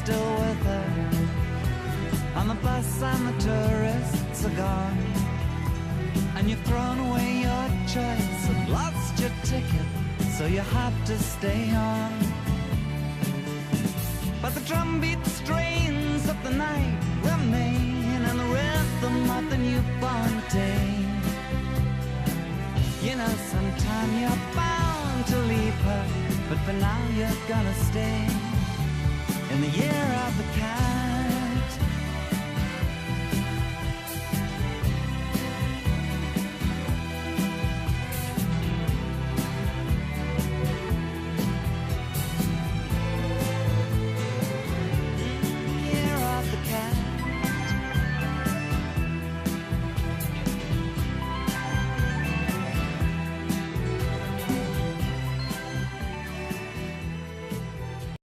still with her. On the bus and the tourists are gone, and you've thrown away your choice and lost your ticket, so you have to stay on. But the drumbeat strains of the night remain, and the rhythm of the newborn day. You know, sometime you're bound to leave her, but for now you're gonna stay in the year of the cat.